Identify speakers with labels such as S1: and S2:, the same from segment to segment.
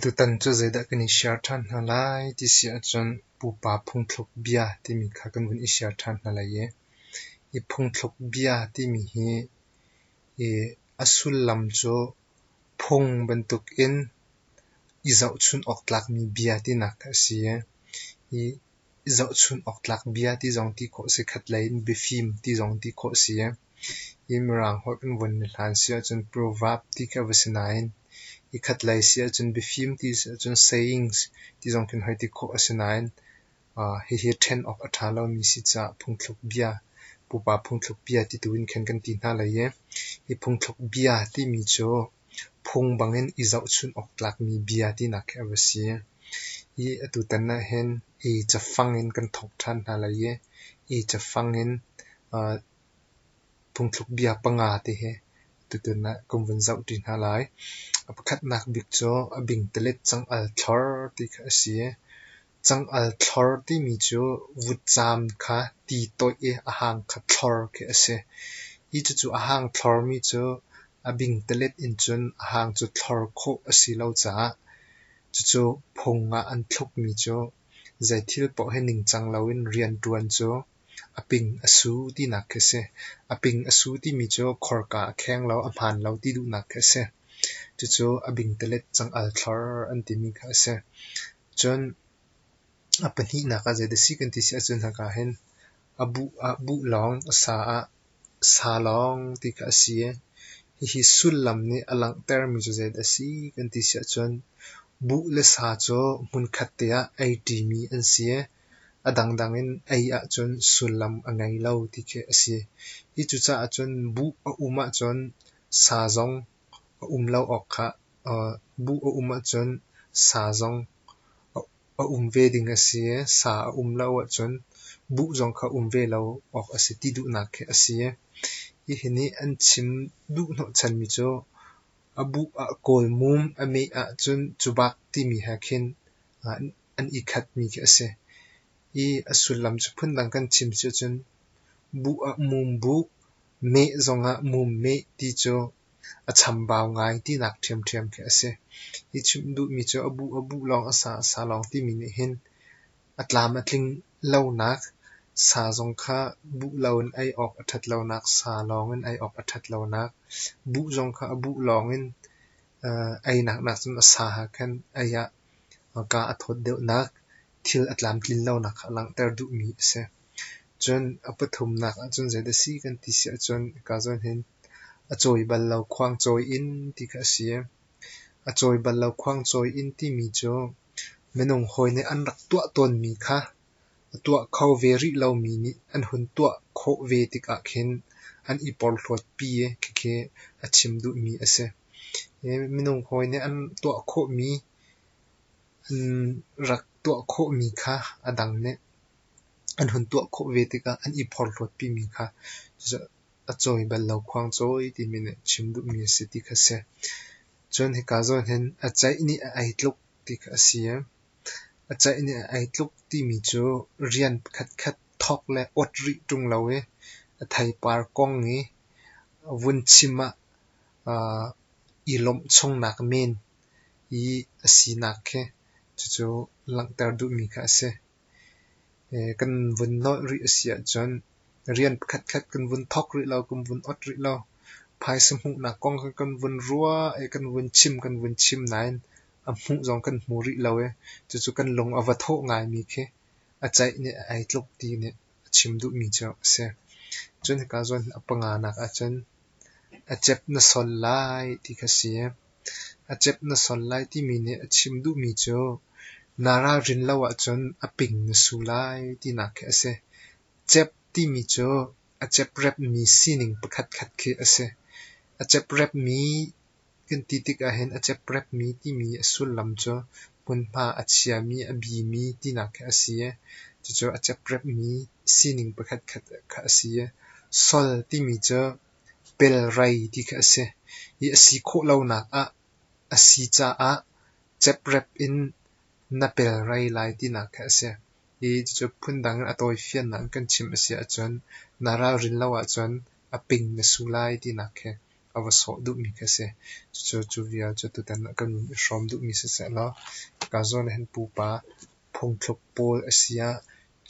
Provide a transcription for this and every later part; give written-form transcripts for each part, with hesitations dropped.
S1: tu tan cho zai da kan share than na lai ti sia chon pupa phungthluk bia ti mi kha kan bun share than na lai ye I phungthluk bia ti mi hi asul lam cho phung bentuk in izau chun oklak mi bia ti nak sia I izau chun oklak bia ti zong ti ko se khat lai in Biafim ti zong ti ko sia I mirang hot kan bun hlan sia chon proverb ti ka vasinain I khat lai sia chun Biafim ti chun sayings ti zong kan hoi ti ko asinain hi 10 of athalo mi si cha phungthluk bia pupa phungthluk bia ti tuin khen kan ti na lai ye hi phungthluk bia ti mi cho phung bangin izau chun oklak mi bia ti nak avasia hi atu tan na hen chafangin kan thok than na lai ye chafangin phungthluk bia panga te he tu na kumwan zau ti na lai apakhat nak bik cho abing telet chang al thor ti kha sia chang al thor ti mi chu vucham kha ti toi e ahang kha thor ke ase I chu ahang thor mi chu abing telet in chun ahang chu thor kho asi lo cha chu phonga an thluk mi chu zai thil po he ning chang lawin rian tuan chu aping asu ti nak ke se aping asu ti mi chu khorka kheng lo amhan lo ti du nak ke se chu abing telet chang al thor an ti mi kha se chun apani na ka zai de si kan ti sia chun ha ka hen abu long sa long ti ka sia hi sullam ni alang ter mi chu zai da si kan ti sia chun bu le sa cho mun khatia ai timi an sia adang dangin ai a chun sullam angai lo ti ke ase hi chu cha chun bu a uma chun sa zong lo ok kha bu a uma chun sa zong ve ding ase sa lo chun bu zong kha ve lo ok ase ti du na ke ase hi hini an chim du no chan mi cho abu a kol mum ame a chun chubak ti mi hakhin an ikhat mi ke ase I asulam chu phun dang kan chim chu chun bu a mum bu me zonga mum me ti cho acham baw ngai ti nak thiam ke ase I chim du mi cho abu long sa long ti mi ne hin atlam atling lo nak sa zong kha bu lawn ai ok athat lo nak sa long in ai ok athat lo nak bu zong kha bu long in ai nak chun sa ha khan aya ka athot deu nak thil atlam tlin lo nak lang ter du mi se chun apathum nak chun zai da si kan ti sia chun ka zon hin achoi bal lo khwang choi in ti kha sia achoi bal lo khwang choi in ti mi cho menung hoi ne an rak tua ton mi kha tua khau ve ri lo mi ni an hun tua kho ve tik a khin an I por thlot pi e ke achim du mi ase minung hoi ne an tua kho mi rak tua kho mi kha adang ne an hun tua kho ve tik a an I por thlot pi mi kha achoi bal lo khwang choi ti mi ne chim du mi ase ti kha se chon he ka zon hen achai ni ai tluk ti kha sia achai ni ai tluk ti mi chu rian khat thok le ot ri tung lawe thei par kong ni vun chima I lom chong nak men I asi nak khe chu lang ter du mi kha se kan vun no ri asia chon rian khat kan vun thok ri lo kan vun ot ri lo phai samhu na kong kan vun ruwa kan vun chim nain amhu zong kan mu ri lo chu kan long avatho ngai mi khe achai ni ai tluk ti ne chim du mi cho se chun ka zon apanga nak a chen achep na sol lai ti kha sia achep na sol lai ti mi ne chim du mi cho nara rin lawa chon aping na su lai ti nak khe ase chep ti mi cho achep rep mi sining pakhat khe ase achep rep mi kan ti tik a hen achep rep mi ti mi asul lam cho punpa achia mi abi mi ti nak khe ase chu achep rep mi sining pakhat kha ase sol ti mi cho pel rai ti kha ase I asi kho lo nak a asi cha a chep rep in na pel rai lai ti nak kha ase I chu phun dang atoi fian na kan chim ase achon nara rin lawa chon aping na sulai ti nak khe ava so du mi ka se chu via chu tu tan kan shom du mi se lo ka zon hen pupa phungthluk pol asia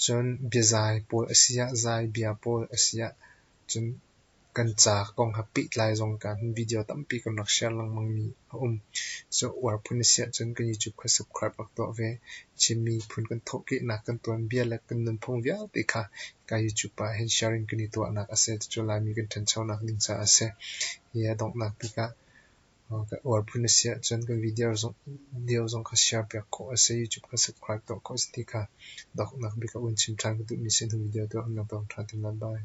S1: chon biazai pol asia zai bia pol asia chon kan cha kong happy lai zong kan video tampi kan nak share lengmang mi so war phun sia chon kan youtube ka subscribe ak to ve Chinmi phun kan thoki na kan Tuanbia la kan Nunphung via te kha ka youtube pa hen sharing kan to nak ase chu Laimi kan tan chau nak ning cha ase ya dong nak pi ka war phun sia chon kan video zong ka share pe ko ase youtube ka subscribe to ko sti ka dok nak bi ka un chim thang du mi sen video to ang dong tha tin bye